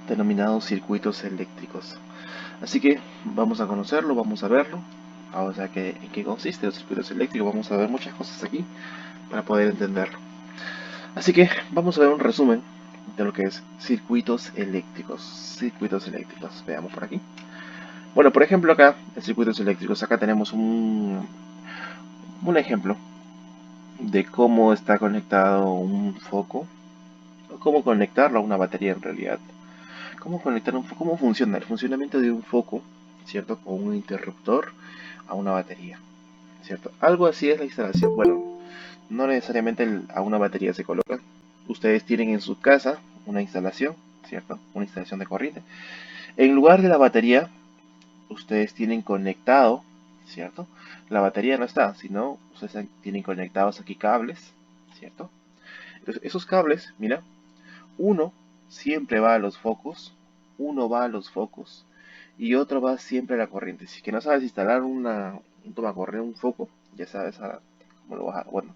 denominados circuitos eléctricos. Así que vamos a conocerlo, vamos a verlo. O sea, ¿en qué consiste los circuitos eléctricos? Vamos a ver muchas cosas aquí para poder entenderlo. Así que vamos a ver un resumen de lo que es circuitos eléctricos. Circuitos eléctricos, veamos por aquí. Bueno, por ejemplo acá, en circuitos eléctricos, acá tenemos un ejemplo de cómo está conectado un foco, o cómo conectarlo a una batería en realidad. Cómo conectar un foco, cómo funciona el funcionamiento de un foco, ¿cierto? Con un interruptor a una batería, ¿cierto? Algo así es la instalación. Bueno, no necesariamente a una batería se coloca. Ustedes tienen en su casa una instalación, ¿cierto? Una instalación de corriente. En lugar de la batería, ustedes tienen conectado, ¿cierto? La batería no está, sino ustedes tienen conectados aquí cables, ¿cierto? Entonces, esos cables, mira, uno siempre va a los focos, uno va a los focos y otro va siempre a la corriente. Si que no sabes instalar un tomacorriente, un foco, ya sabes cómo lo vas a, bueno,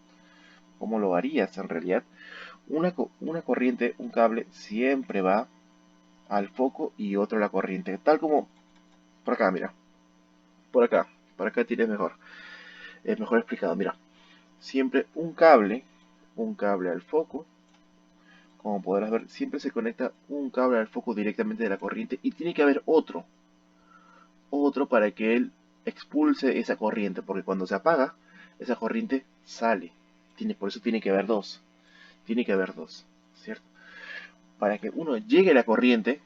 cómo lo harías en realidad. Una corriente, un cable siempre va al foco y otro a la corriente. Tal como por acá, mira, por acá tienes mejor. Es mejor explicado, mira. Siempre un cable al foco. Como podrás ver, siempre se conecta un cable al foco directamente de la corriente y tiene que haber otro para que él expulse esa corriente, porque cuando se apaga, esa corriente sale. Por eso tiene que haber dos, ¿cierto? Para que uno llegue a la corriente,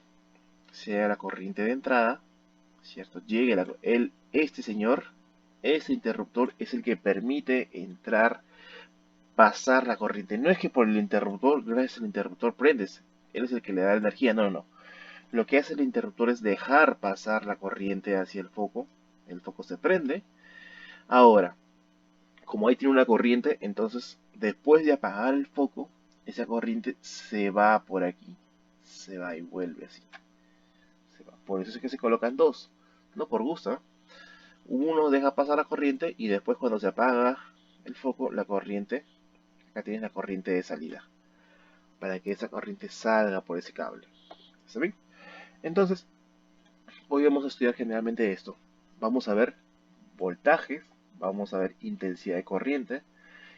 sea la corriente de entrada, ¿cierto? Este señor, este interruptor es el que permite entrar, pasar la corriente. No es que por el interruptor, gracias al interruptor prendes, él es el que le da energía, no, no, no. Lo que hace el interruptor es dejar pasar la corriente hacia el foco se prende. Ahora, como ahí tiene una corriente, entonces después de apagar el foco, esa corriente se va por aquí, se va y vuelve así. Se va. Por eso es que se colocan dos, no por gusto, ¿eh? Uno deja pasar la corriente y después cuando se apaga el foco, la corriente, acá tienes la corriente de salida, para que esa corriente salga por ese cable. ¿Está bien? Entonces, hoy vamos a estudiar generalmente esto. Vamos a ver voltajes, vamos a ver intensidad de corriente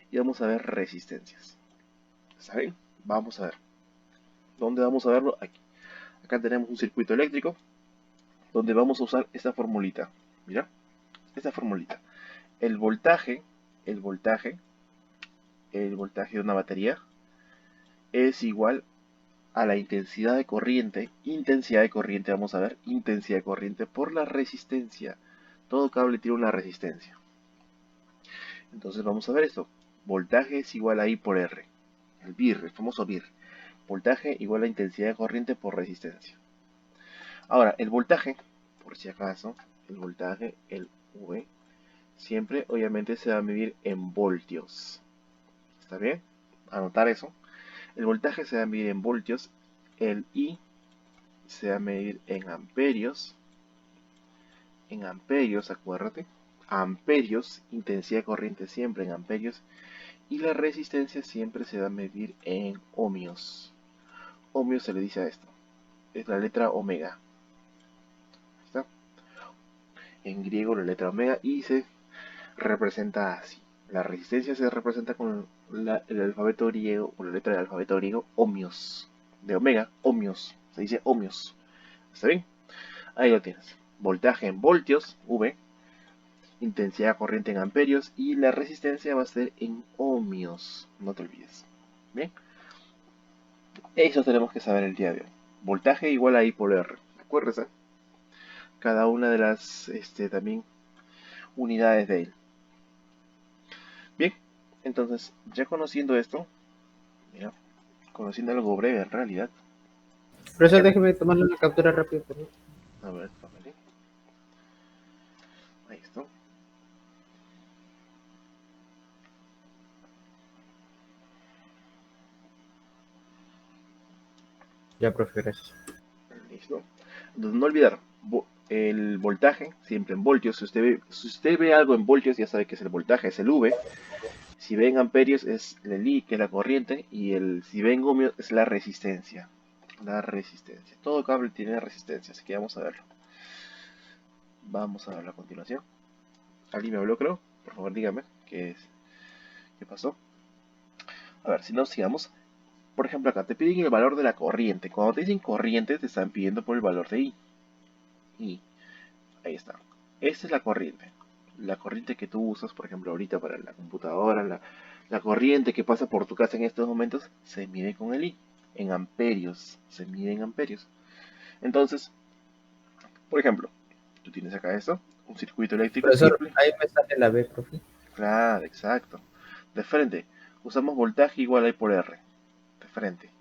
y vamos a ver resistencias. ¿Está bien? Vamos a ver. ¿Dónde vamos a verlo? Aquí. Acá tenemos un circuito eléctrico donde vamos a usar esta formulita. Mira, esta formulita. El voltaje, el voltaje, el voltaje de una batería es igual a la intensidad de corriente, vamos a ver, intensidad de corriente por la resistencia. Todo cable tiene una resistencia. Entonces vamos a ver esto. Voltaje es igual a I por R. El VIR, el famoso VIR. Voltaje igual a intensidad de corriente por resistencia. Ahora, el voltaje, por si acaso, el voltaje, el V, siempre obviamente se va a medir en voltios. ¿Está bien? Anotar eso. El voltaje se va a medir en voltios. El I se va a medir en amperios. En amperios, acuérdate. Amperios, intensidad de corriente siempre en amperios. Y la resistencia siempre se va a medir en ohmios. Ohmios se le dice a esto. Es la letra omega. ¿Está? En griego la letra omega y se representa así. La resistencia se representa con el alfabeto griego, con la letra del alfabeto griego, ohmios. De omega, ohmios. Se dice ohmios. ¿Está bien? Ahí lo tienes. Voltaje en voltios, V. Intensidad corriente en amperios. Y la resistencia va a ser en ohmios. No te olvides. Bien. Eso tenemos que saber el día de hoy. Voltaje igual a I por R. Acuérdese. Cada una de las también unidades de él. Bien, entonces ya conociendo esto, mira, conociendo algo breve en realidad, Profesor, ya déjeme tomarle una captura rápido, por favor. a ver, tómale. Ahí está. Ya, profe, gracias. Listo. Entonces, no olvidar, el voltaje siempre en voltios. Si usted ve algo en voltios, ya sabe que es el voltaje, es el V. Si ve en amperios es el I, que es la corriente, y si ve en ohmios es la resistencia. La resistencia. Todo cable tiene resistencia, así que vamos a verlo. Vamos a verlo a continuación. ¿Alguien me habló, creo? Por favor, dígame qué pasó. A ver, si nos sigamos. Por ejemplo, acá te piden el valor de la corriente. Cuando te dicen corriente, te están pidiendo por el valor de I. Y ahí está. Esta es la corriente. La corriente que tú usas, por ejemplo, ahorita para la computadora, la corriente que pasa por tu casa en estos momentos, se mide con el I. En amperios. Se mide en amperios. Entonces, por ejemplo, tú tienes acá esto, un circuito eléctrico Profesor, simple. ahí me sale la B, profe. Claro, exacto. De frente, usamos voltaje igual a I por R. De frente.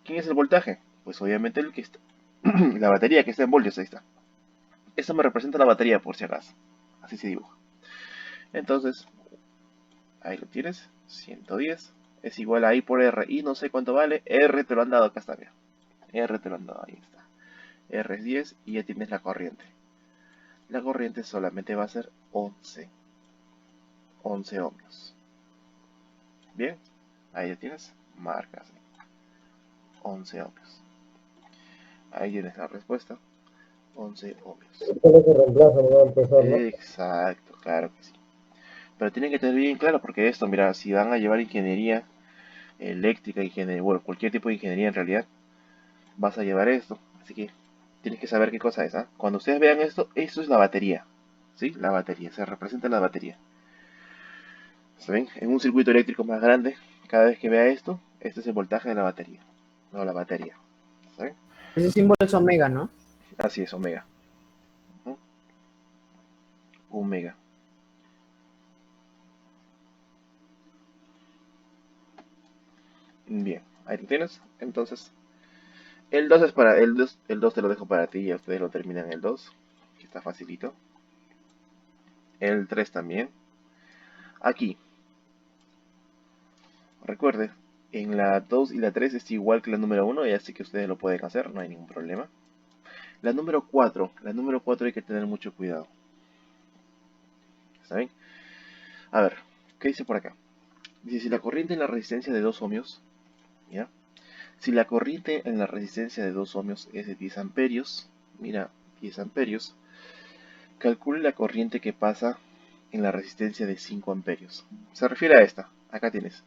¿Quién es el voltaje? Pues obviamente el que está. La batería que está en voltios, ahí está. Eso me representa la batería por si acaso. Así se dibuja. Entonces, ahí lo tienes. 110 es igual a I por R. Y no sé cuánto vale. R te lo han dado, acá está, mira. R te lo han dado, ahí está. R es 10 y ya tienes la corriente. La corriente solamente va a ser 11 ohmios. Bien, ahí ya tienes. Marcas. 11 ohmios. Ahí tienes la respuesta. 11 ohmios. Solo se reemplaza, ¿no, profesor, no? Exacto, claro que sí. Pero tienen que tener bien claro porque esto, mira, si van a llevar ingeniería eléctrica, ingeniería, bueno, cualquier tipo de ingeniería en realidad, vas a llevar esto. Así que tienes que saber qué cosa es, ¿ah? Cuando ustedes vean esto, esto es la batería. ¿Sí? La batería, se representa la batería. ¿Saben? En un circuito eléctrico más grande, cada vez que vea esto, este es el voltaje de la batería. No, la batería. ¿Saben? Ese símbolo es omega, ¿no? Así es, omega. ¿No? Omega. Bien, ahí lo tienes. Entonces, el 2 es para. El dos te lo dejo para ti y ustedes lo terminan el 2, que está facilito. El 3 también. Aquí, recuerde, en la 2 y la 3 es igual que la número 1, y así que ustedes lo pueden hacer, no hay ningún problema. La número 4 hay que tener mucho cuidado. ¿Está bien? A ver, ¿qué dice por acá? Dice, si la corriente en la resistencia de 2 ohmios, ¿ya? Si la corriente en la resistencia de 2 ohmios es de 10 amperios, mira, 10 amperios, calcule la corriente que pasa en la resistencia de 5 amperios. Se refiere a esta, acá tienes.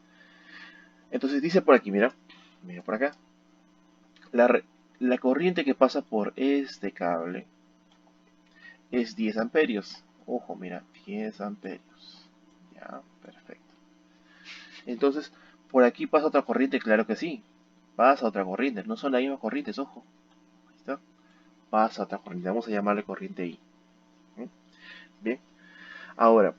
Entonces dice por aquí, mira por acá, la, la corriente que pasa por este cable es 10 amperios. Ojo, mira, 10 amperios. Ya, perfecto. Entonces, por aquí pasa otra corriente, claro que sí. Pasa otra corriente, no son las mismas corrientes, ojo. Ahí está. Pasa otra corriente, vamos a llamarle corriente I. ¿Mm? Bien. Ahora,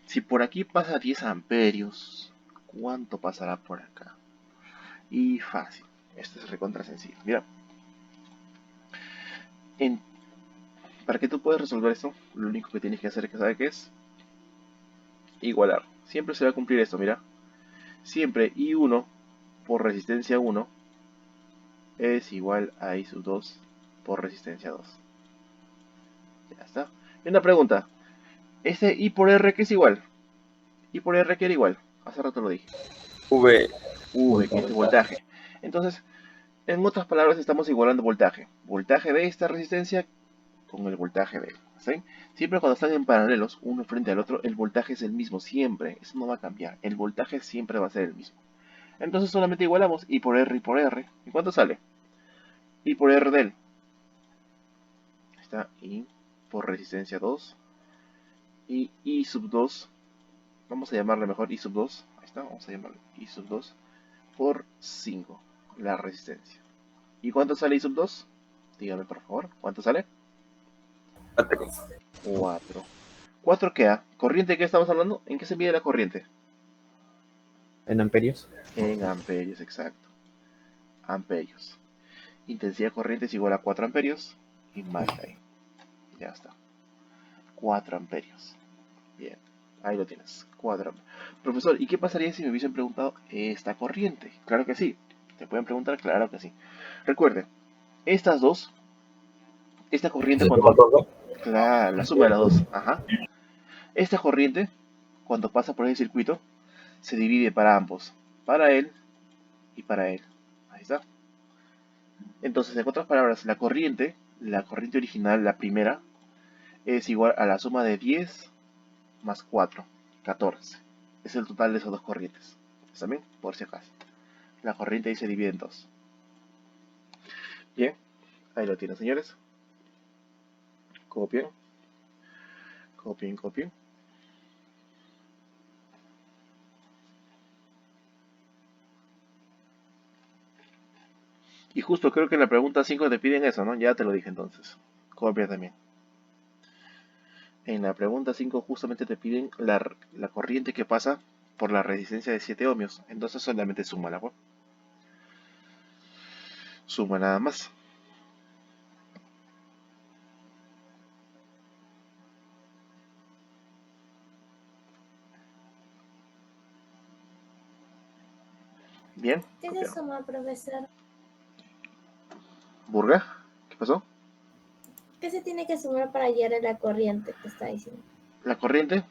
si por aquí pasa 10 amperios, ¿cuánto pasará por acá? Y fácil. Esto es recontra sencillo. Mira, en- para que tú puedas resolver esto, lo único que tienes que hacer, ¿sabe qué es? Igualar. Siempre se va a cumplir esto, mira. Siempre I1 por resistencia 1 es igual a I sub 2 por resistencia 2. Ya está. Y una pregunta. ¿Ese I por R qué es igual? I por R que era igual. Hace rato lo dije. V. V, que es el voltaje. Entonces, en otras palabras, estamos igualando voltaje. Voltaje de esta resistencia con el voltaje de él. ¿Sí? Siempre cuando están en paralelos, uno frente al otro, el voltaje es el mismo, siempre. Eso no va a cambiar. El voltaje siempre va a ser el mismo. Entonces solamente igualamos I por R y por R. ¿Y cuánto sale? I por R del. Está I por resistencia 2. Y I sub 2. Vamos a llamarle mejor I sub 2. Ahí está, vamos a llamarle I sub 2 por 5. La resistencia. ¿Y cuánto sale I sub 2? Dígame por favor, ¿cuánto sale? 4. ¿4 qué? ¿Corriente qué estamos hablando? ¿En qué se mide la corriente? En amperios. En amperios, exacto. Amperios. Intensidad corriente es igual a 4 amperios. Y marca ahí. Ya está. 4 amperios. Bien. Ahí lo tienes. 4 amperios. Profesor, ¿y qué pasaría si me hubiesen preguntado esta corriente? Claro que sí. ¿Te pueden preguntar? Claro que sí. Recuerde, estas dos, esta corriente cuando... Claro, la suma de las dos. Ajá. Esta corriente, cuando pasa por el circuito, se divide para ambos. Para él y para él. Ahí está. Entonces, en otras palabras, la corriente original, la primera, es igual a la suma de 10 más 4, 14. Es el total de esas dos corrientes. ¿Está bien? Por si acaso. La corriente ahí se divide en dos. Bien, ahí lo tienen, señores. Copien, copien, copien. Y justo creo que en la pregunta 5 te piden eso, ¿no? Ya te lo dije entonces. Copia también. En la pregunta 5 justamente te piden la corriente que pasa por la resistencia de 7 ohmios. Entonces solamente suma la suma nada más. Bien, ¿Qué se copiado. suma, profesor? ¿Burga? ¿Qué pasó? ¿Qué se tiene que sumar para hallar a la corriente que está diciendo? La corriente.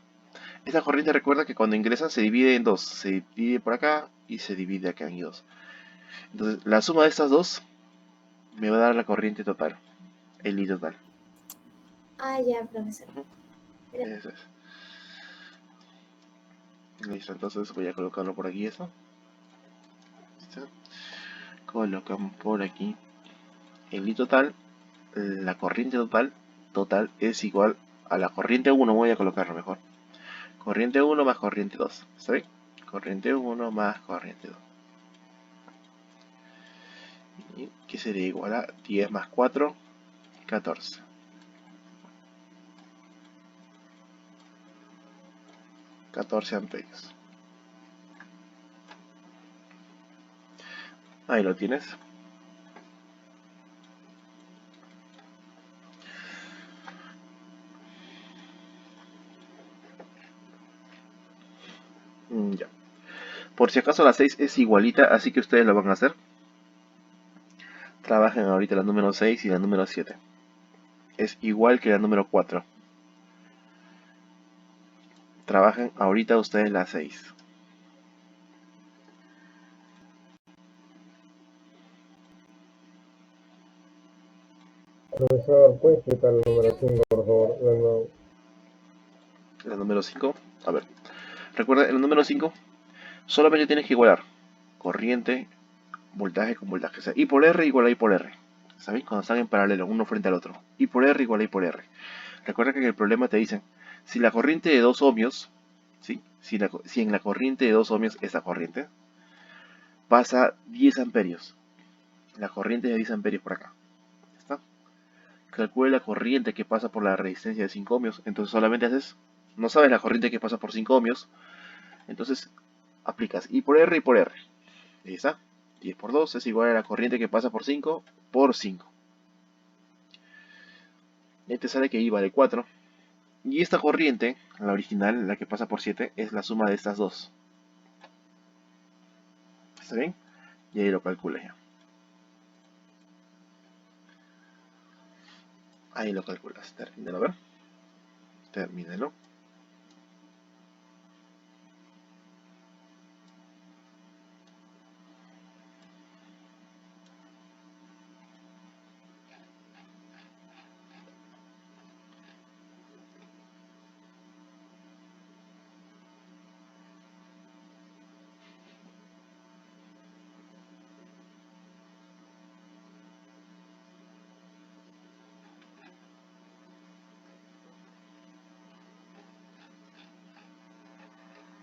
Esa corriente recuerda que cuando ingresa se divide en dos. Se divide por acá y se divide acá en dos. Entonces la suma de estas dos me va a dar la corriente total. El I total. Ah, ya, profesor. Eso es. Listo, entonces voy a colocarlo por aquí eso. ¿Listo? Colocan por aquí el I total. La corriente total es igual a la corriente 1. Voy a colocarlo mejor. Corriente 1 más corriente 2. ¿Está bien? Corriente 1 más corriente 2. Y que sería igual a 10 más 4, 14. 14 amperios. Ahí lo tienes. Ya. Por si acaso la 6 es igualita, así que ustedes lo van a hacer. Trabajen ahorita la número 6 y la número 7. Es igual que la número 4. Trabajen ahorita ustedes la 6. Profesor, ¿puede explicar el número 5, por favor? De nuevo. La número 5. A ver. Recuerda, el número 5 solamente tienes que igualar corriente, voltaje con voltaje. O sea, I por R igual a I por R. ¿Sabéis? Cuando están en paralelo, uno frente al otro. I por R igual a I por R. Recuerda que en el problema te dicen, si la corriente de 2 ohmios, ¿sí? Si en la corriente de 2 ohmios, esa corriente, pasa 10 amperios. La corriente es de 10 amperios por acá. ¿Está? Calcula la corriente que pasa por la resistencia de 5 ohmios. Entonces solamente haces, no sabes la corriente que pasa por 5 ohmios. Entonces aplicas I por R y por R. Ahí está. 10 por 2 es igual a la corriente que pasa por 5 por 5. Y te sale que I vale 4. Y esta corriente, la original, la que pasa por 7, es la suma de estas dos. ¿Está bien? Y ahí lo calculas ya. Ahí lo calculas. Termínalo a ver. Termínalo.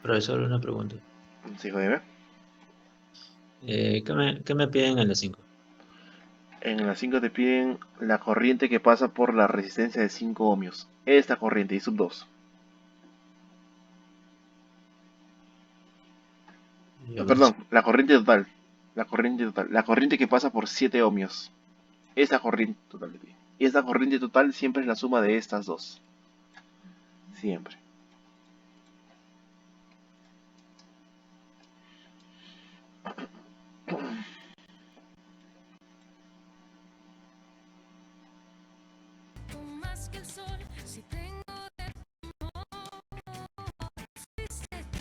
Profesor, una pregunta. ¿Sí, joder? ¿Qué me piden en la 5? En la 5 te piden la corriente que pasa por la resistencia de 5 ohmios. Esta corriente, y sub 2. No, perdón, la corriente total. La corriente total. La corriente que pasa por 7 ohmios. Esa corriente total te piden. Y esta corriente total siempre es la suma de estas dos. Siempre. Más que el sol, si tengo de fuiste tú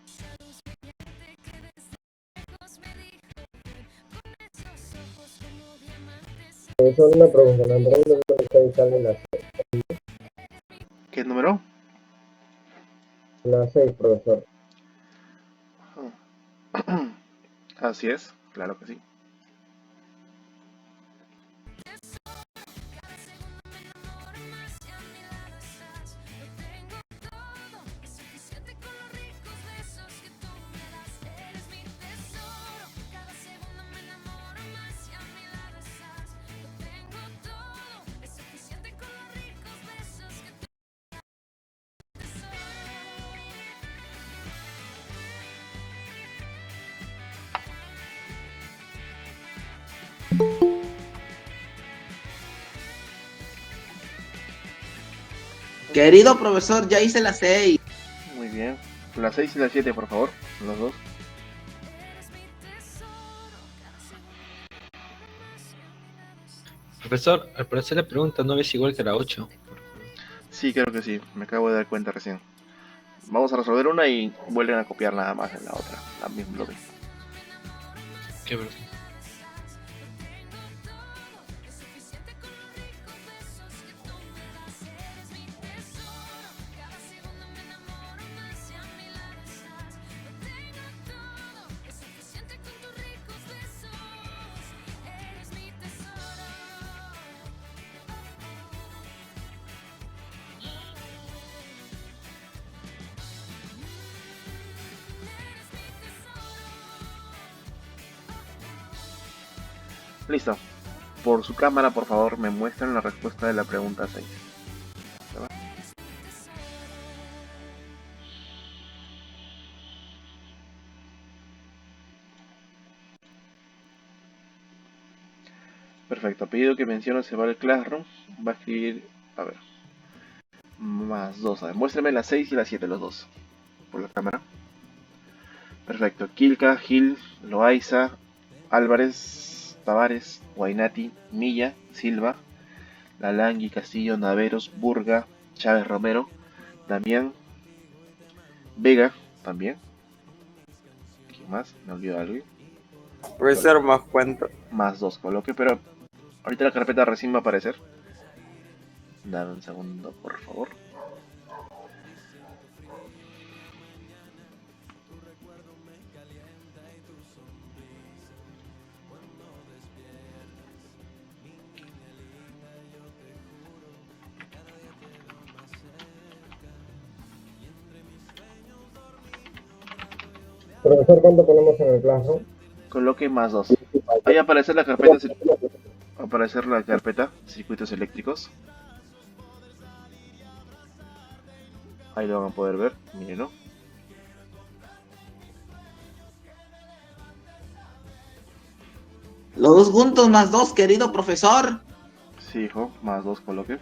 esa luz brillante que desde lejos me dijo ven, con esos ojos Profesor, una pregunta, la pregunta número 6 sale ¿Qué número? la 6, profesor. Así es, claro que sí. Querido profesor, ya hice las 6. Muy bien. Las 6 y las 7, por favor. Los dos. Profesor, al parecer la pregunta no es igual que la 8. Sí, creo que sí. Me acabo de dar cuenta recién. Vamos a resolver una y vuelven a copiar nada más en la otra. La misma, lo mismo. ¿Qué profesor? Listo. Por su cámara, por favor, me muestran la respuesta de la pregunta 6. Perfecto. Pedido que menciona se va al Classroom. Va a escribir, a ver, más 2. A ver, muéstrame las 6 y las 7, los dos. Por la cámara. Perfecto. Kilka, Gil, Loaiza, Álvarez, Tavares, Guainati, Milla, Silva, Lalangui, Castillo, Naveros, Burga, Chávez Romero, Damián, Vega, también. ¿Quién más? Me olvidó algo. Profesor, más cuento. Más 2 coloque, pero ahorita la carpeta recién va a aparecer. Dame un segundo, por favor. Profesor, ¿cuánto ponemos en el Classroom? Coloque más 2. Ahí va a aparecer la carpeta. Va a aparecer la carpeta, circuitos eléctricos. Ahí lo van a poder ver, mírenlo. Los dos juntos más 2, querido profesor. Sí, hijo, más 2 coloque.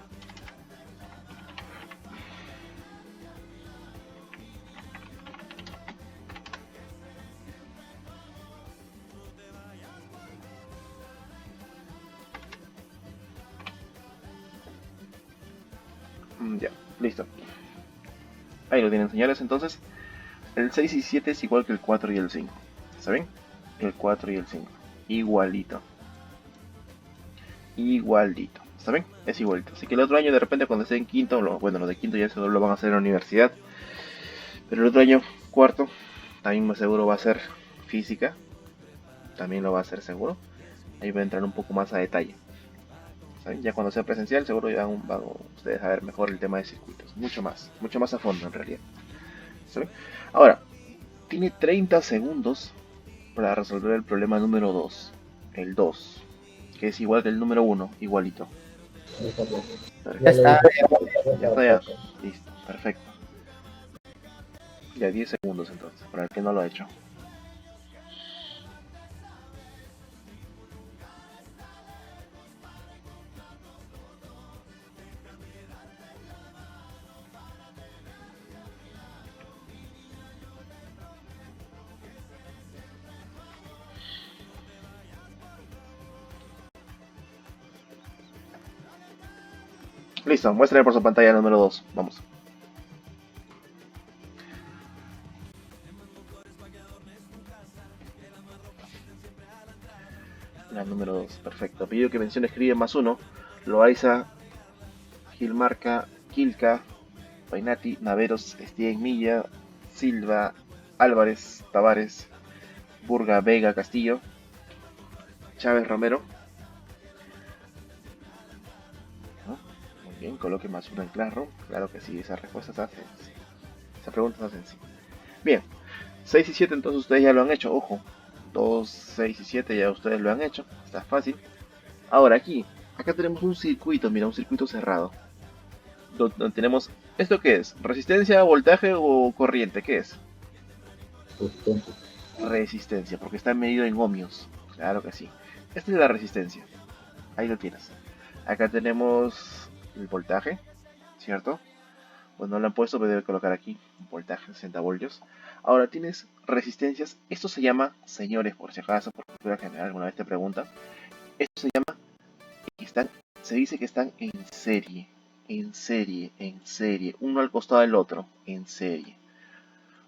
Ya, listo. Ahí lo tienen, señores. Entonces, el 6 y 7 es igual que el 4 y el 5. ¿Está bien? El 4 y el 5. Igualito. Igualito. ¿Está bien? Es igualito. Así que el otro año, de repente, cuando esté en quinto, bueno, los de quinto ya eso lo van a hacer en la universidad. Pero el otro año, cuarto, también más seguro va a ser física. También lo va a hacer seguro. Ahí va a entrar un poco más a detalle. ¿Saben? Ya cuando sea presencial, seguro ya van ustedes a ver mejor el tema de circuitos. Mucho más a fondo en realidad. ¿Saben? Ahora, tiene 30 segundos para resolver el problema número 2. El 2, que es igual que el número 1, igualito. Ya está. Ya está ya. Listo, perfecto. Ya 10 segundos entonces, para el que no lo ha hecho. Listo, muéstrame por su pantalla número 2. Vamos. La número 2, perfecto. Pedido que mencione escribe más uno. Loaiza, Gilmarca, Quilca, Painati, Naveros, Stien Milla, Silva, Álvarez, Tavares, Burga, Vega, Castillo, Chávez, Romero. ¿No? Muy bien, coloque más uno en Classroom. Claro que sí, esa respuesta se hace. Esa pregunta se hace. Bien, 6 y 7 entonces ustedes ya lo han hecho, ojo. 2, 6 y 7 ya ustedes lo han hecho. Está fácil. Ahora aquí, acá tenemos un circuito, mira, un circuito cerrado. Donde tenemos, ¿esto qué es? ¿Resistencia, voltaje o corriente? ¿Qué es? Resistencia. Resistencia, porque está medido en ohmios. Claro que sí. Esta es la resistencia. Ahí lo tienes. Acá tenemos el voltaje, ¿cierto? Pues no lo han puesto, pero debe colocar aquí voltaje 60 voltios. Ahora tienes resistencias. Esto se llama, señores, por si acaso, por cultura general, alguna vez te preguntan. Esto se llama, se dice que están en serie. En serie, en serie. Uno al costado del otro, en serie.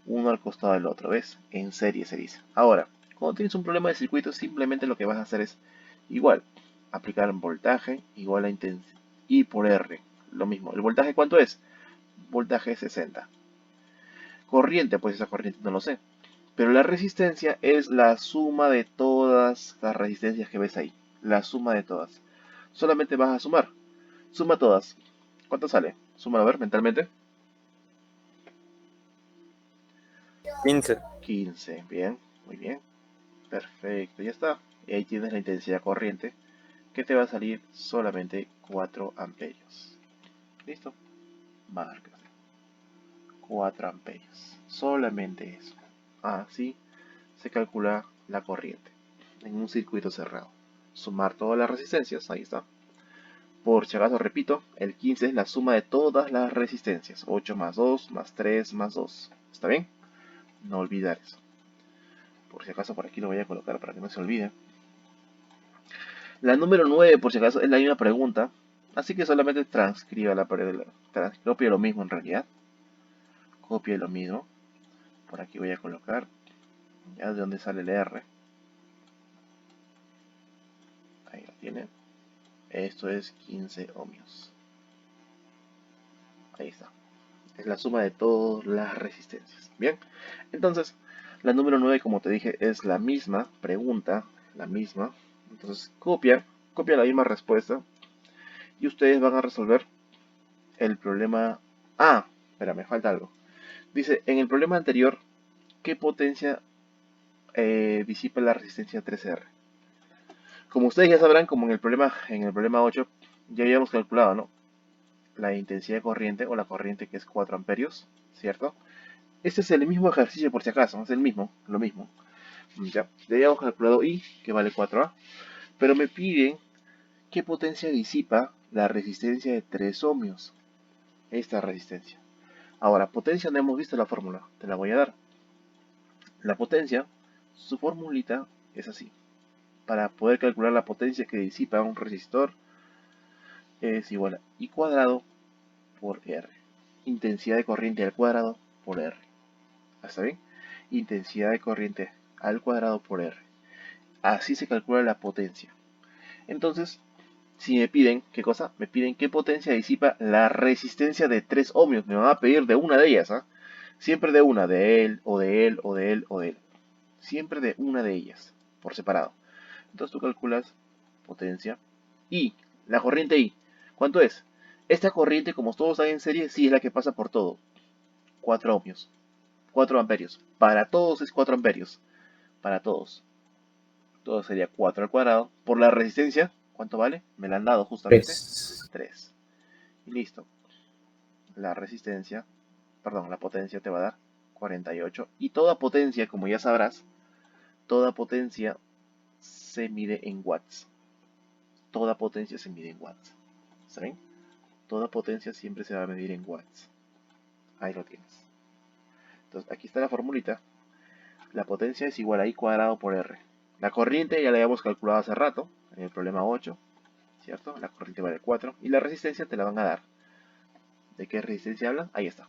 Uno al costado del otro, ¿ves? En serie se dice. Ahora, cuando tienes un problema de circuito, simplemente lo que vas a hacer es igual. Aplicar un voltaje igual a intensidad. I por R. Lo mismo. ¿El voltaje cuánto es? Voltaje 60. Corriente, pues esa corriente no lo sé. Pero la resistencia es la suma de todas las resistencias que ves ahí. La suma de todas. Solamente vas a sumar. Suma todas. ¿Cuánto sale? Súmalo a ver mentalmente. 15. 15. Bien, muy bien. Perfecto, ya está. Y ahí tienes la intensidad corriente, que te va a salir solamente 4 amperios. ¿Listo? Marca. 4 amperios. Solamente eso. Así se calcula la corriente en un circuito cerrado. Sumar todas las resistencias, ahí está. Por si acaso repito, el 15 es la suma de todas las resistencias. 8 más 2 más 3 más 2. ¿Está bien? No olvidar eso. Por si acaso por aquí lo voy a colocar para que no se olvide. La número 9, por si acaso, es la misma pregunta. Así que solamente transcriba la pared. Copia lo mismo en realidad. Copia lo mismo. Por aquí voy a colocar. Ya de dónde sale el R. Ahí lo tiene. Esto es 15 ohmios. Ahí está. Es la suma de todas las resistencias. Bien. Entonces, la número 9, como te dije, es la misma pregunta. La misma. Entonces, copia la misma respuesta. Y ustedes van a resolver el problema. Espera, me falta algo. Dice, en el problema anterior, ¿qué potencia disipa la resistencia 3R? Como ustedes ya sabrán, como en el problema 8, ya habíamos calculado, ¿no? La intensidad de corriente, o la corriente que es 4 amperios, ¿cierto? Este es el mismo ejercicio por si acaso, es el mismo, lo mismo. Ya habíamos calculado I, que vale 4A, pero me piden qué potencia disipa la resistencia de 3 ohmios. Esta resistencia. Ahora, potencia no hemos visto la fórmula, te la voy a dar. La potencia, su formulita es así. Para poder calcular la potencia que disipa un resistor es igual a I cuadrado por R. Intensidad de corriente al cuadrado por R. ¿Está bien? Intensidad de corriente al cuadrado por R. Así se calcula la potencia. Entonces, si me piden, ¿qué cosa? Me piden qué potencia disipa la resistencia de 3 ohmios. Me van a pedir de una de ellas, ¿ah? Siempre de una, de él, o de él, o de él, o de él. Siempre de una de ellas, por separado. Entonces tú calculas potencia y la corriente I. ¿Cuánto es? Esta corriente, como todos están en serie, sí es la que pasa por todo. 4 ohmios. 4 amperios. Para todos es 4 amperios. Para todos. Todo sería 4 al cuadrado. Por la resistencia, ¿cuánto vale? Me la han dado justamente. 3. Y listo. La resistencia, perdón, la potencia te va a dar 48. Y toda potencia, como ya sabrás, toda potencia se mide en watts. Toda potencia se mide en watts. ¿Saben? Toda potencia siempre se va a medir en watts. Ahí lo tienes. Entonces, aquí está la formulita. La potencia es igual a I cuadrado por R. La corriente ya la habíamos calculado hace rato, en el problema 8, ¿cierto? La corriente vale 4. Y la resistencia te la van a dar. ¿De qué resistencia hablan? Ahí está.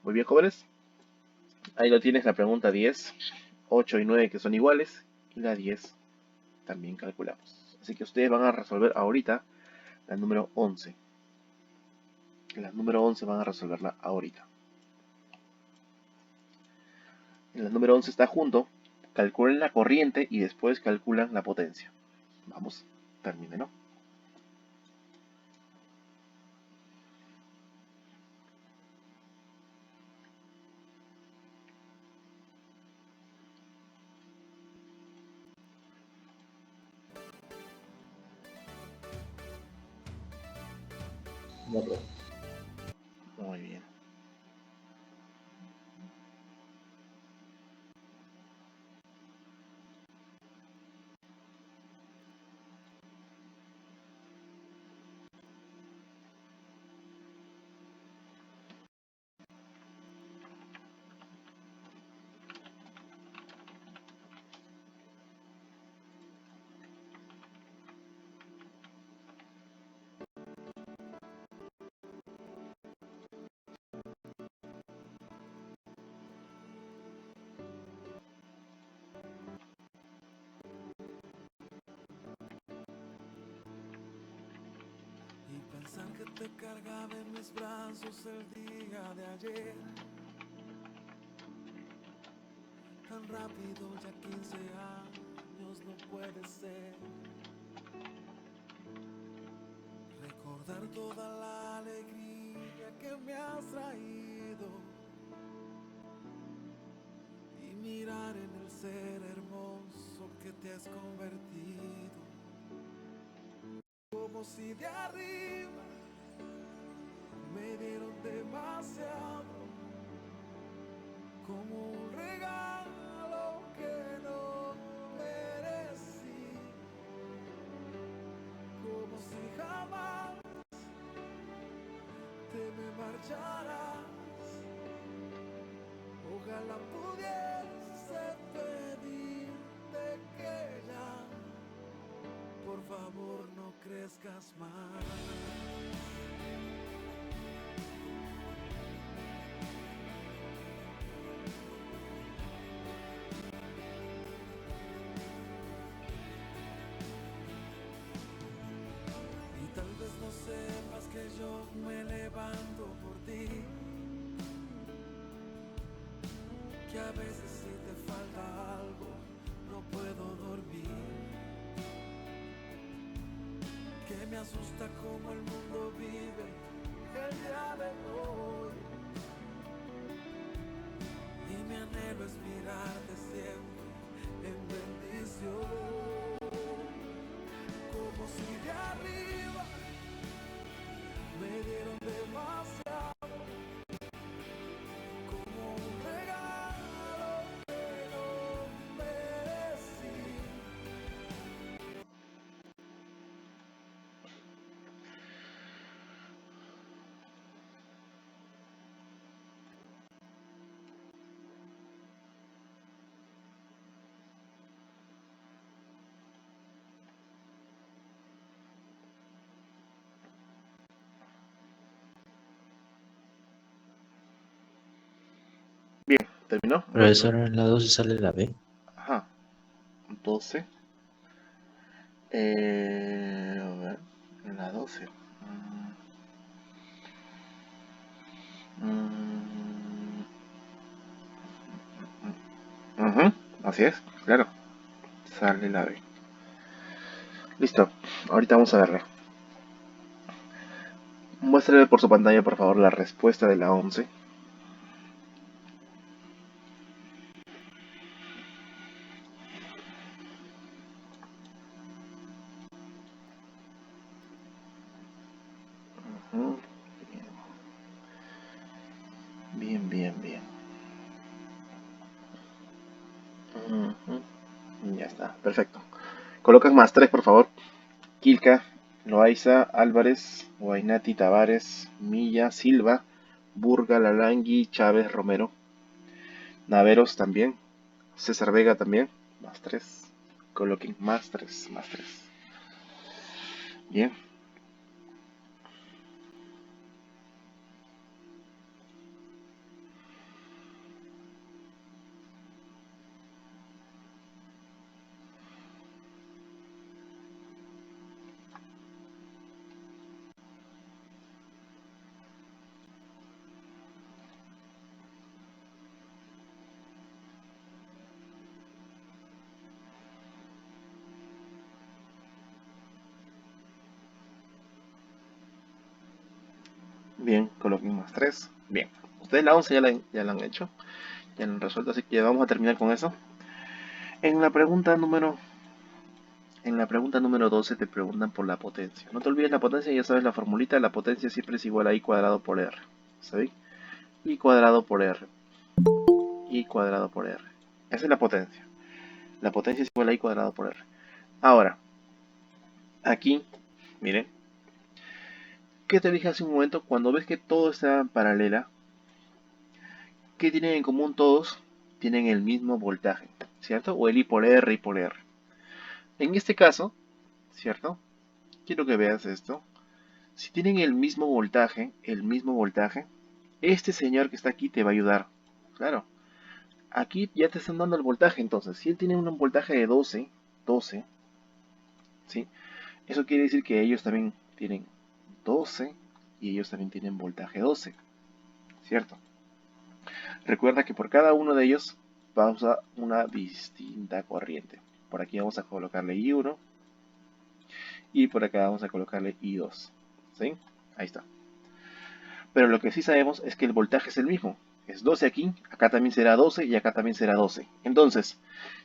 Muy bien, jóvenes. Ahí lo tienes, la pregunta 10. 8 y 9 que son iguales. Y la 10 también calculamos. Así que ustedes van a resolver ahorita la número 11. La número 11 van a resolverla ahorita. La número 11 está junto. Calculen la corriente y después calculan la potencia. Vamos, termínenlo. Ya, profe. Muy bien. Y pensar que te cargaba en mis brazos el día de ayer. Tan rápido, ya 15 años no puede ser. Recordar toda la alegría que me has traído y mirar en el ser hermoso que te has convertido. Como si de arriba me dieron demasiado, como un regalo que no merecí, como si jamás te me marcharás. Ojalá pudiese pedirte que ya, por favor, no crezcas más. Y tal vez no sepas que yo me levanto por ti, que a veces si te falta algo no puedo dormir, que me asusta cómo el mundo vive el día de hoy, y mi anhelo es mirarte siempre en bendición, como si de arriba me dieron demasiado, como un regalo que no merecí. Bien, ¿terminó? Profesor, en la 12 sale la B. Ajá. 12. A ver, la 12. Ujú, así es, claro. Sale la B. Listo. Ahorita vamos a verla. Muéstrame por su pantalla, por favor, la respuesta de la 11. Ujú, bien, bien, bien. Ujú, ya está, perfecto. Colocas más 3, por favor. Quilca, Loaiza, Álvarez, Guainati, Tavares, Milla, Silva, Burga, Lalangui, Chávez, Romero. Naveros también. César Vega también. Más 3. Coloquen más 3, más 3. Bien. Bien, coloquen más 3. Bien, ustedes la 11 ya la han hecho, ya la han resuelto, así que vamos a terminar con eso. En la pregunta número En la pregunta número 12 te preguntan por la potencia. No te olvides la potencia, ya sabes la formulita, la potencia siempre es igual a I cuadrado por R. ¿Sabes? I cuadrado por R. I cuadrado por R. Esa es la potencia. La potencia es igual a I cuadrado por R. Ahora, aquí, miren, ¿qué te dije hace un momento? Cuando ves que todo está paralela, ¿qué tienen en común todos? Tienen el mismo voltaje, ¿cierto? O el I por R, I por R. En este caso, ¿cierto? Quiero que veas esto. Si tienen el mismo voltaje, este señor que está aquí te va a ayudar. Claro, aquí ya te están dando el voltaje, entonces, si él tiene un voltaje de 12, ¿sí? Eso quiere decir que ellos también tienen 12 y ellos también tienen voltaje 12, ¿cierto? Recuerda que por cada uno de ellos va a usar una distinta corriente. Por aquí vamos a colocarle I1 y por acá vamos a colocarle I2, ¿sí? Ahí está. Pero lo que sí sabemos es que el voltaje es el mismo. Es 12 aquí, acá también será 12 y acá también será 12. Entonces,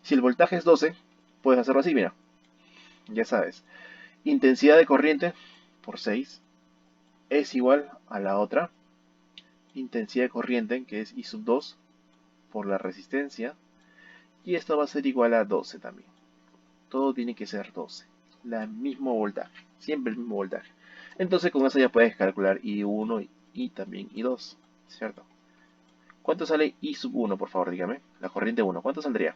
si el voltaje es 12, puedes hacerlo así, mira. Ya sabes. Intensidad de corriente por 6 es igual a la otra. Intensidad de corriente, que es I sub 2, por la resistencia. Y esto va a ser igual a 12 también. Todo tiene que ser 12. El mismo voltaje. Siempre el mismo voltaje. Entonces con eso ya puedes calcular I1 y también I2. ¿Cierto? ¿Cuánto sale I sub 1, por favor, dígame? La corriente 1, ¿cuánto saldría?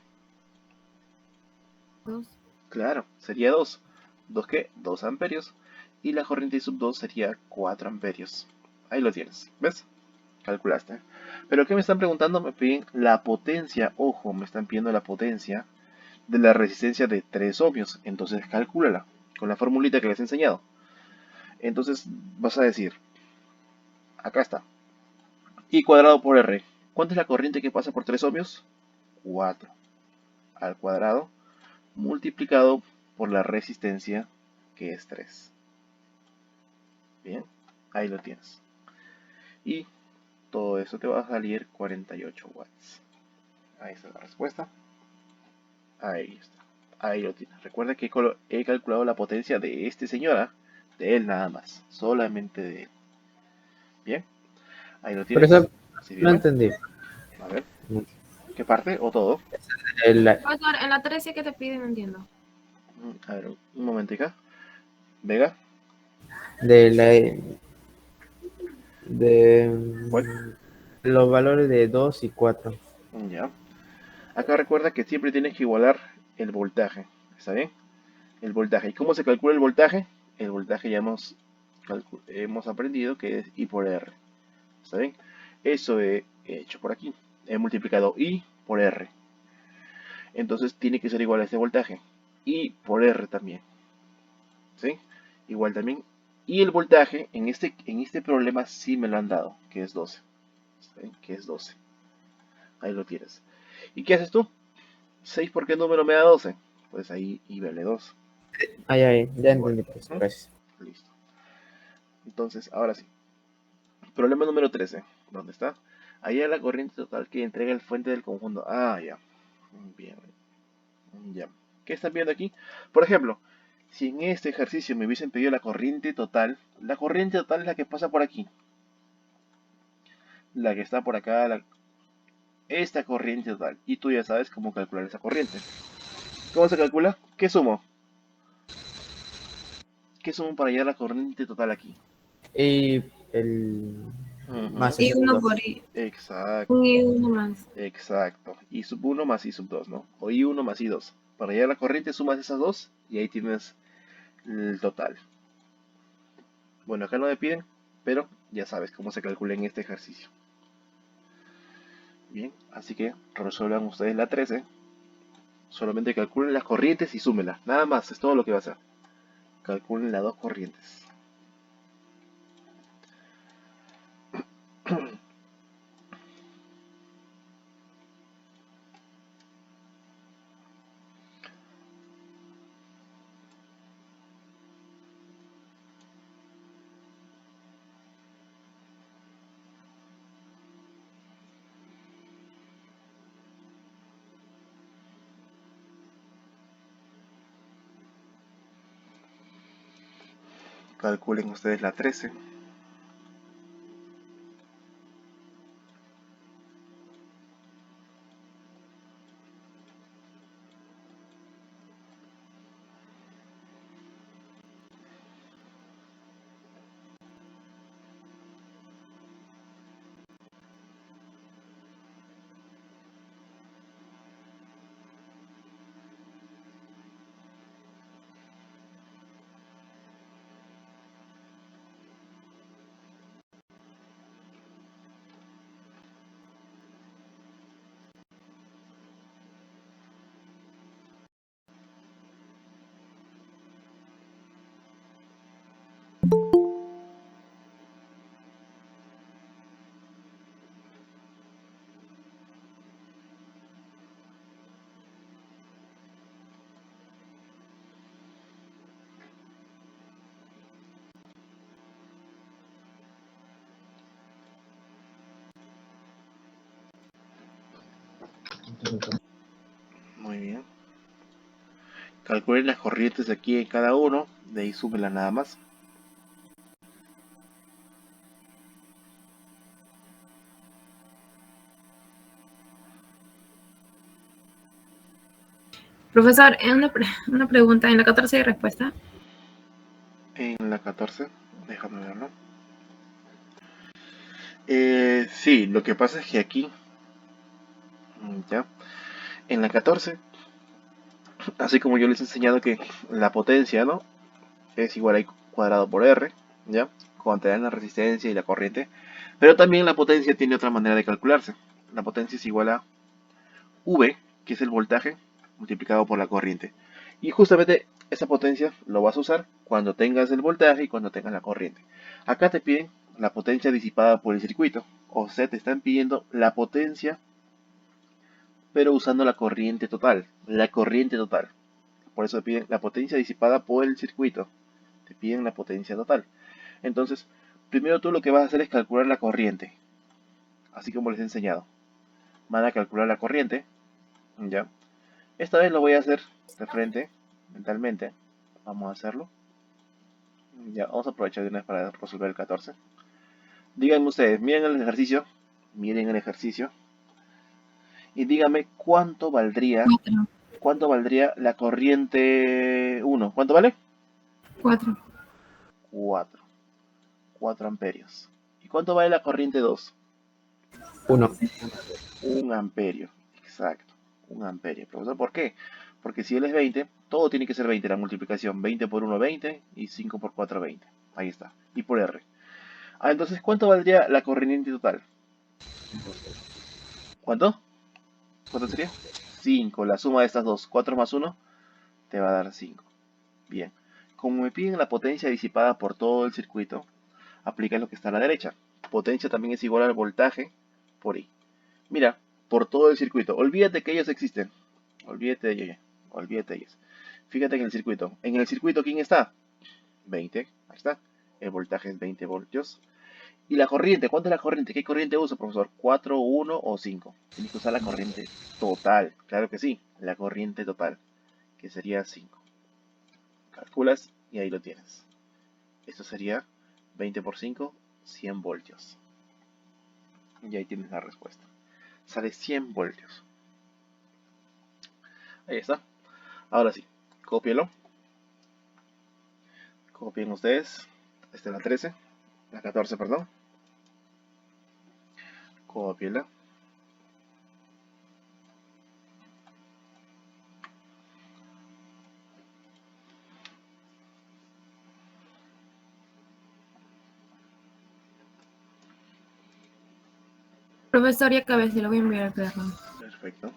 2. Claro, sería 2. ¿2 qué? 2 amperios. Y la corriente I sub 2 sería 4 amperios. Ahí lo tienes, ¿ves? Calculaste. Pero ¿qué me están preguntando? Me piden la potencia, ojo, me están pidiendo la potencia de la resistencia de 3 ohmios. Entonces calcúlala con la formulita que les he enseñado. Entonces vas a decir, acá está, I cuadrado por R. ¿Cuánto es la corriente que pasa por 3 ohmios? 4 al cuadrado multiplicado por la resistencia, que es 3. Bien, ahí lo tienes. Y todo eso te va a salir 48 watts. Ahí está la respuesta. Ahí está. Ahí lo tienes. Recuerda que he calculado la potencia de este señor, de él nada más. Solamente de él. Bien, ahí lo Por tienes. eso ¿Sí, no bien? entendí. A ver, ¿qué parte o todo? El- Profesor, en la 13 que te piden, no entiendo. A ver, un momentico. Vega, de la de ¿cuál? los valores de 2 y 4. Ya. Acá recuerda que siempre tienes que igualar el voltaje. ¿Está bien? El voltaje. ¿Y cómo se calcula el voltaje? El voltaje ya hemos aprendido que es I por R. ¿Está bien? Eso he hecho por aquí. He multiplicado I por R. Entonces tiene que ser igual a este voltaje. I por R también. ¿Sí? Igual también. Y el voltaje en este problema sí me lo han dado, que es 12. ¿Está bien? Que es 12. Ahí lo tienes. ¿Y qué haces tú? 6 por qué número me da 12. Pues ahí I vale 2. Ay, ya Igual. entendí, pues, gracias. Listo. Entonces, ahora sí. Problema número 13. ¿Dónde está? Hallar la corriente total que entrega el fuente del conjunto. Ah, ya. Bien. Ya. ¿Qué están viendo aquí? Por ejemplo, si en este ejercicio me hubiesen pedido la corriente total es la que pasa por aquí. La que está por acá, esta corriente total. Y tú ya sabes cómo calcular esa corriente. ¿Cómo se calcula? ¿Qué sumo? ¿Qué sumo para hallar la corriente total aquí? Y el Ujú. más Y el uno segundo. por I. Exacto. Un y uno más. Exacto. I sub 1 más I sub 2, ¿no? O I1 más I2. Para hallar la corriente sumas esas dos y ahí tienes el total. Bueno, acá no me piden, pero ya sabes cómo se calcula en este ejercicio. Bien, así que resuelvan ustedes la 13. Solamente calculen las corrientes y súmenlas. Nada más, es todo lo que va a hacer. Calculen las dos corrientes. Calculen ustedes la 13. Muy bien. Calculen las corrientes de aquí en cada uno. De ahí súmela nada más. Profesor, una pregunta. ¿En la 14 hay respuesta? En la 14. Déjame verlo. Sí, lo que pasa es que aquí, ya, en la 14, así como yo les he enseñado que la potencia, ¿no? Es igual a I cuadrado por R, ¿ya? Cuando te dan la resistencia y la corriente. Pero también la potencia tiene otra manera de calcularse. La potencia es igual a V, que es el voltaje, multiplicado por la corriente. Y justamente esa potencia lo vas a usar cuando tengas el voltaje y cuando tengas la corriente. Acá te piden la potencia disipada por el circuito. O sea, te están pidiendo la potencia, pero usando la corriente total. La corriente total. Por eso te piden la potencia disipada por el circuito. Te piden la potencia total. Entonces, primero tú lo que vas a hacer es calcular la corriente. Así como les he enseñado. Van a calcular la corriente. Ya. Esta vez lo voy a hacer de frente, mentalmente. Vamos a hacerlo. Ya, vamos a aprovechar de una vez para resolver el 14. Díganme ustedes, miren el ejercicio. Miren el ejercicio. Y díganme cuánto valdría 4. la corriente 1. ¿Cuánto vale? 4. 4. 4 amperios. ¿Y cuánto vale la corriente 2? 1. 1 amperio. Exacto. 1 amperio. Profesor, ¿por qué? Porque si él es 20, todo tiene que ser 20. La multiplicación 20 por 1, 20. Y 5 por 4, 20. Ahí está. Y por R. Entonces, ¿cuánto valdría la corriente total? ¿Cuánto? ¿Cuánto sería? 5. La suma de estas dos. 4 más 1 te va a dar 5. Bien. Como me piden la potencia disipada por todo el circuito, aplica lo que está a la derecha. Potencia también es igual al voltaje por I. Mira, por todo el circuito. Olvídate que ellos existen. Olvídate de ellos. Olvídate de ellos. Fíjate en el circuito. En el circuito, ¿quién está? 20. Ahí está. El voltaje es 20 voltios. ¿Y la corriente? ¿Cuánto es la corriente? ¿Qué corriente uso, profesor? ¿4, 1 o 5? Tienes que usar la corriente total. Claro que sí. La corriente total. Que sería 5. Calculas y ahí lo tienes. Esto sería 20 por 5, 100 voltios. Y ahí tienes la respuesta. Sale 100 voltios. Ahí está. Ahora sí, cópielo. Copien ustedes. Esta es la 13. La 14, perdón. Cópiela. Profesor, ya acabé, se lo voy a enviar al perro. Perfecto.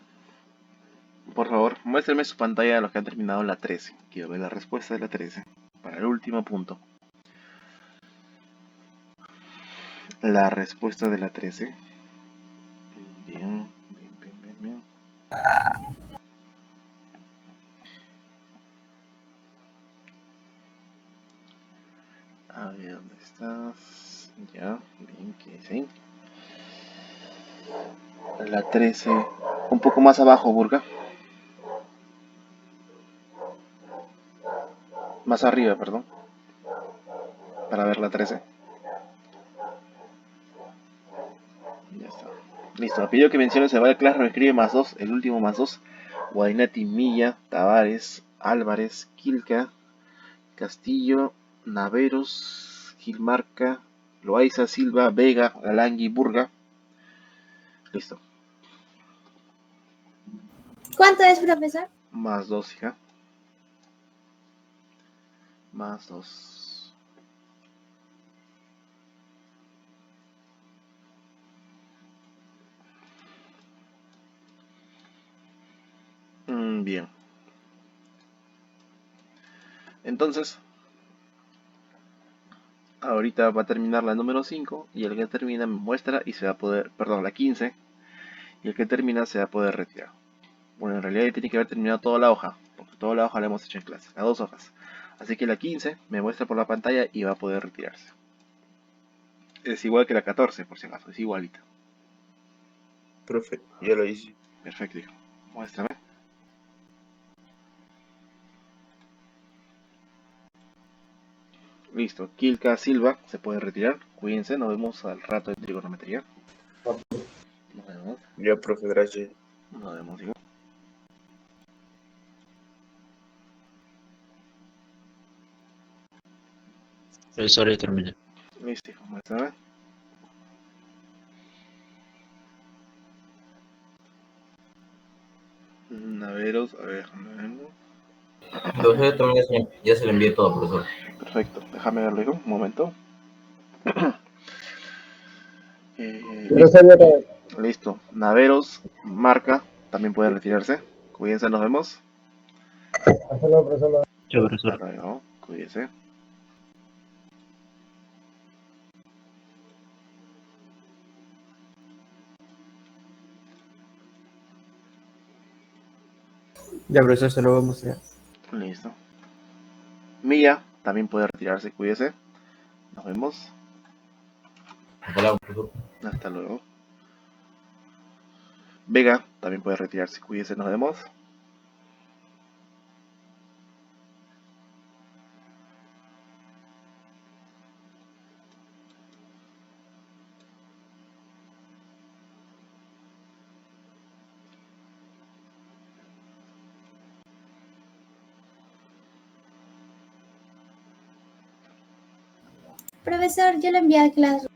Por favor, muéstrenme su pantalla a los que han terminado la 13. Quiero ver la respuesta de la 13. Para el último punto. La respuesta de la 13. Bien, bien. A ver, ¿dónde estás? Ya, bien, que sí. La 13. Un poco más abajo, Burga. Más arriba, perdón. para ver la 13. Ya está. Listo. Me pidió que mencione Ceballos Claro, escribe +2, el último +2. Guainati, Milla, Tavares, Álvarez, Quilca, Castillo, Naveros, Gilmarca, Loaiza, Silva, Vega, Galangui, Burga. Listo. ¿Cuánto es, profesor? +2, hija. +2. Bien. Entonces, ahorita va a terminar la número 5 y el que termina me muestra y se va a poder, perdón, la 15 y el que termina se va a poder retirar. Bueno, en realidad tiene que haber terminado toda la hoja, porque toda la hoja la hemos hecho en clase, las 2 hojas. Así que la 15 me muestra por la pantalla y va a poder retirarse. Es igual que la 14, por si acaso, es igualita. Profe, ya lo hice. Perfecto, hijo. Muéstrame. Listo, Quilca Silva se puede retirar. Cuídense, nos vemos al rato de trigonometría. Nos vemos. Ya, profe, gracias. Nos vemos, hijo. Profesor, ya terminé. Listo, hijo, muéstrame. Naveros, a ver, déjame verlo. Profesor, también ya se le envié todo, profesor. Perfecto, déjame verlo, hijo, un momento. Listo, Naveros, Marca, también puede retirarse. Cuídense, nos vemos. Chao, profesor. Hasta luego, cuídense. Ya, profesor, se lo voy a mostrar. Listo. Milla también puede retirarse, cuídese. Nos vemos. Hasta luego, profesor. Hasta luego. Vega también puede retirarse, cuídese, nos vemos. Profesor, yo le envié a clase.